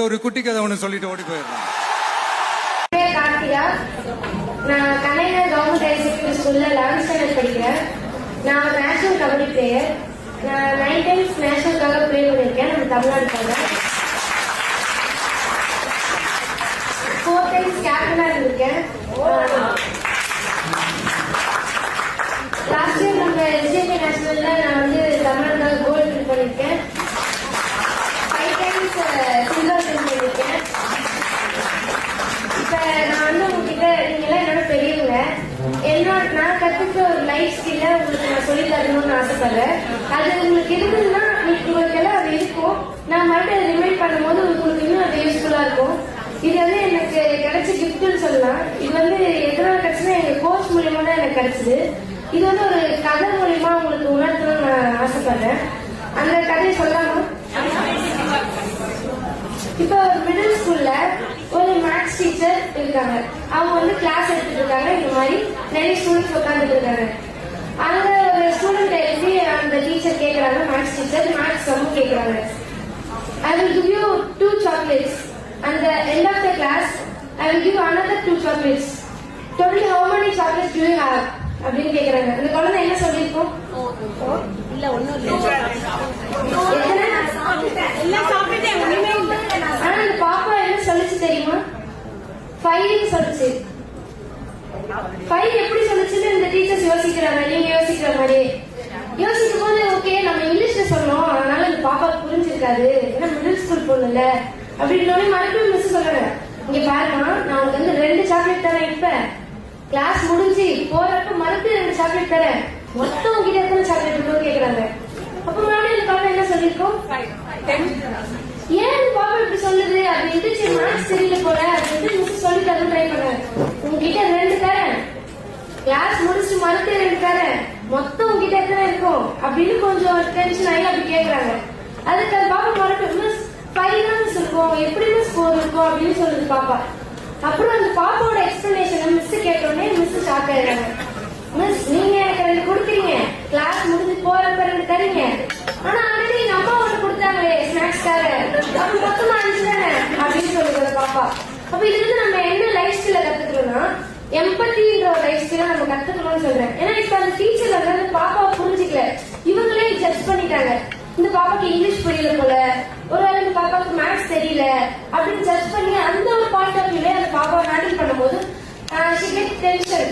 ஒரு குட்டி கதை ஒன்று சொல்லிட்டு ஓடி போயிடலாம். கார்த்திகா, நான் கலைஞர் கவர்மெண்ட் ஹையர் செகண்டரி ஸ்கூல்ல 11th ஸ்டாண்டர்ட் படிக்கிறேன். நான் நேஷனல் கபடி பிளேயர். நான் 9 டைம்ஸ் நேஷனலுக்காக பிளே பண்ணியிருக்கேன் நம்ம தமிழ்நாட்டுக்காக. 4 டைம்ஸ் கேப்டனா இருந்திருக்கேன். லாஸ்ட் இயர் நம்ம எஸ்டிபி நேஷனல்ல நான் வந்து தமிழ்நாட்டுக்காக கோல்டு வின் பண்ணியிருக்கேன். 5 டைம்ஸ் சில்வர் வின் பண்ணியிருக்கேன். இப்ப நான் வந்து உங்ககிட்ட நீங்க எல்லாம் என்னோட பெரியவங்க, நான் கத்துக்கிற ஒரு லைஃப் ஸ்கில்ல உங்களுக்கு நான் சொல்லி தரணும்னு ஆசைப்படுறேன். அது உங்களுக்கு இருந்ததுன்னா உங்களுக்கு எல்லாம் அது இருக்கும். நான் மறுபடியும் ரிமைண்ட் பண்ணும்போது உங்களுக்கு இன்னும் அது யூஸ்ஃபுல்லா இருக்கும். இது வந்து எனக்கு கிடைச்ச கிஃப்ட்னு சொல்லலாம். இது வந்து எதனால கிடைச்சுன்னா எங்க கோர்ஸ் மூலியமா தான் எனக்கு கிடைச்சது. இது வந்து ஒரு கதை மூலியமா உங்களுக்கு உணர்த்தணும்னு நான் ஆசைப்படுறேன். அந்த கதையை சொல்லாமா? இப்ப ஒரு மிடில் ஸ்கூல்ல ஒரு மேத்ஸ் டீச்சர் இருக்காங்க. அவங்க வந்து கிளாஸ் எடுத்துட்டு இருக்காங்க. இந்த மாதிரி நிறைய ஸ்டூடெண்ட்ஸ் உட்காந்துட்டு இருக்காங்க. அங்க ஒரு ஸ்டூடெண்ட் எழுதி அந்த டீச்சர் கேக்குறாங்க, மேத்ஸ் டீச்சர் மேத்ஸ் ரொம்ப கேக்குறாங்க. I will give you 2 chocolates. At the end of the class, I will give another 2 chocolates. Totally how many chocolates do you have? அப்படின்னு கேக்குறாங்க. அந்த குழந்தை என்ன சொல்லிருக்கும்? இல்ல ஒண்ணும் இல்ல. ஆனா அந்த பாப்பா என்ன சொல்லுச்சு தெரியுமா? 5 சொல்லுச்சு. 5 எப்படி சொல்லுச்சுன்னு இந்த டீச்சர்ஸ் யோசிக்கிறாங்க. நீங்க யோசிக்கிற மாதிரி யோசிக்கும் போது ஓகே நம்ம இங்கிலீஷ்ல சொன்னோம், அதனால இந்த பாப்பா புரிஞ்சிருக்காது, ஏன்னா மிடில் ஸ்கூல் பொண்ணுல அப்படின்னு மறுபடியும் மிஸ் சொல்றாங்க. இங்க பாருமா, நான் உங்களுக்கு வந்து 2 சாக்லேட் தரேன். இப்ப கிளாஸ் முடிஞ்சு போறப்ப மறுபடியும் 2 சாக்லேட் தரேன். மொத்தம் உங்ககிட்ட எத்தனை சாக்லேட் இருக்குன்னு கேக்குறாங்க. அப்ப மறுபடியும் இந்த பாப்பா என்ன சொல்லிருக்கோம்? ஏன் பாப்பா இப்படி சொல்லுது அப்படின்ட்டு சரி மேத்ஸ் தெரியல போல அப்படின்ட்டு மிஸ் சொல்லி தரணும் ட்ரை பண்ணாங்க. உங்ககிட்ட 2 தரேன், கிளாஸ் முடிச்சு மறுபடியும் 2 தரேன், மொத்தம் உங்ககிட்ட எத்தனை இருக்கும் அப்படின்னு கொஞ்சம் டென்ஷன் ஆகி அப்படி கேக்குறாங்க. அதுக்கு அந்த பாப்பா மறுபடியும் மிஸ் 5 தான் இருக்கும், எப்படி ஸ்கோர் இருக்கும் அப்படின்னு சொல்லுது பாப்பா. அப்புறம் அந்த பாப்பாவோட எக்ஸ்பிளனேஷன் மிஸ் கேட்டோடனே மிஸ் ஷாக் ஆயிடுறாங்க. மிஸ் நீங்க எனக்கு 2 கொடுக்குறீங்க, கிளாஸ் முடிஞ்சு போறப்ப 2 தரீங்க, ஆனா ஆல்ரெடி எங்க அம்மா 1 கொடுத்தாங்களே ஸ்நாக்ஸ்க்காக, அப்ப மொத்தமா 5 தானே அப்படின்னு சொல்லுது பாப்பா. அப்ப இதுல இருந்து நம்ம என்ன லைஃப் ஸ்கில்ல கத்துக்கணும்னா எம்பத்தின்ற ஒரு லைஃப் ஸ்கில்ல நம்ம கத்துக்கணும்னு சொல்றேன். ஏன்னா இப்ப அந்த டீச்சர் வந்து பாப்பாவை புரிஞ்சுக்கல, இவங்களே ஜட்ஜ் பண்ணிட்டாங்க. இந்த பாப்பாக்கு இங்கிலீஷ் புரியல போல, ஒருவேளை இந்த பாப்பாவுக்கு மேத்ஸ் தெரியல அப்படின்னு ஜட்ஜ் பண்ணி அந்த ஒரு பாயிண்ட் ஆஃப் வியூல அந்த பாப்பாவை ஹேண்டில் பண்ணும்போது டென்ஷன்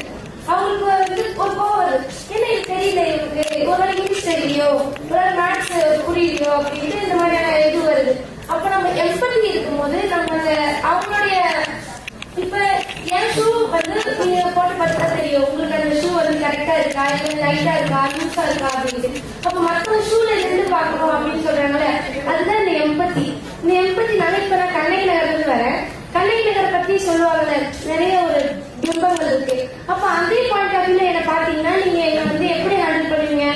அவங்களுக்கு வந்து ஒரு கோவம் வருது. என்ன இது தெரியல, இவங்களுக்கு ஒருவேளை இங்கிலீஷ் தெரியலையோ, ஒருவேளை மேத்ஸ் புரியலையோ அப்படின்ட்டு இந்த மாதிரியான இது வருது. அப்ப நம்ம எம்பத்தி இருக்கும்போது நம்ம அவங்களுடைய இப்ப என் ஷூ வந்து நீங்க போட்டு பார்த்தா தெரியும் உங்களுக்கு அந்த ஷூ வந்து கரெக்டா இருக்கா, இல்ல லைட்டா இருக்கா, லூஸா இருக்கா அப்படின்ட்டு. அப்ப மத்த ஷூல இருந்து பாக்கணும் அப்படின்னு சொல்றாங்கல்ல, அதுதான் இந்த எம்பத்தி. இந்த எம்பத்தி இப்ப நான் கண்ணகி நகர்ல வரேன். கண்ணகி நகர் பத்தி சொல்லுவாங்கல்ல, நிறைய ஒரு பிம்பங்கள் இருக்கு. அப்ப அதே பாயிண்ட் ஆஃப் வியூல என்ன பாத்தீங்கன்னா நீங்க என்ன வந்து எப்படி ஹேண்டில் பண்ணுவீங்க?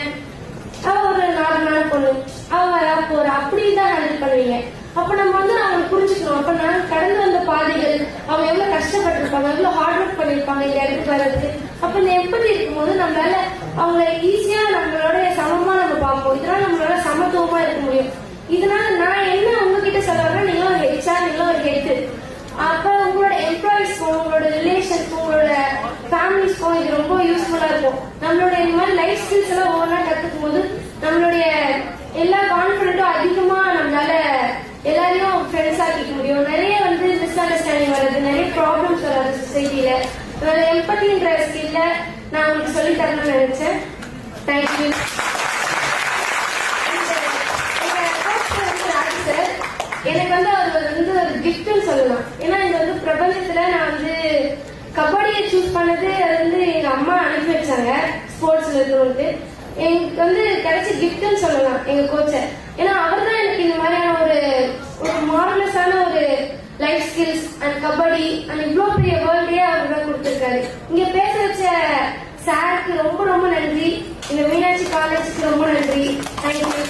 அவ ஒரு நார்மலான பொண்ணு, அவ வரா போறா அப்படிதான் ஹேண்டில் பண்ணுவீங்க. அப்ப நம்ம வந்து அவங்களை புரிஞ்சுக்கணும். அப்ப நான் கடந்து வந்த பாதைகள், அவங்க எவ்வளவு கஷ்டப்பட்டிருப்பாங்க, எவ்வளவு ஹார்ட் ஒர்க் பண்ணிருப்பாங்க இந்த இடத்துக்கு வர்றதுக்கு. அப்ப இந்த எம்பத்தி இருக்கும்போது நம்மளால அவங்களை ஈஸியா நம்மளோட சமமா நம்ம பார்ப்போம். இதனால நம்மளால சமத்துவமா இருக்க முடியும். இதனால நான் என்ன உங்ககிட்ட சொல்றேன்னா, நீங்களும் ஒரு ஹெச்ஆர், நீங்களும் ஒரு ஹெட். அப்ப உங்களோட எம்ப்ளாயிஸ்க்கும், உங்களோட ரிலேஷனுக்கும், உங்களோட ஃபேமிலிஸ்க்கும் இது ரொம்ப யூஸ்ஃபுல்லா இருக்கும். நம்மளோட இந்த மாதிரி லைஃப் ஸ்கில்ஸ் எல்லாம் ஒவ்வொன்றா கத்துக்கும் போது நம்மளுடைய எல்லா கான்பிடன்ட்டும் அதிகமா நம்மளால எல்லாரையும் ஃப்ரெண்ட்ஸ் ஆக்கிக்க முடியும். நிறைய வந்து மிஸ் அண்டர்ஸ்டாண்டிங் வர்றது, நிறைய ப்ராப்ளம்ஸ் வராது சொசைட்டில. அதனால எம்பத்தின்ற ஸ்கில்ல நான் உங்களுக்கு சொல்லி தரணும்னு நினைச்சேன். தேங்க்யூ. எனக்கு வந்து அவர் வந்து ஒரு கிஃப்ட்னு சொல்லலாம். ஏன்னா இது வந்து பிரபஞ்சத்துல நான் வந்து கபடியை சூஸ் பண்ணது, அது வந்து எங்க அம்மா அனுப்பி வச்சாங்க ஸ்போர்ட்ஸ்ல இருக்கிறவங்களுக்கு. எனக்கு வந்து கிடைச்ச கிஃப்ட்னு சொல்லலாம் எங்க கோச்சர். ஏன்னா அவர் தான் எனக்கு இந்த மாதிரியான ஒரு மார்வலஸான ஒரு life skills and kabaddi and இவ்வளோ பெரிய வேர்ல்டே அவர் தான் கொடுத்துருக்காரு. இங்க பேச வச்ச சாருக்கு ரொம்ப ரொம்ப நன்றி. இந்த மீனாட்சி காலேஜுக்கு ரொம்ப நன்றி. தேங்க்யூ.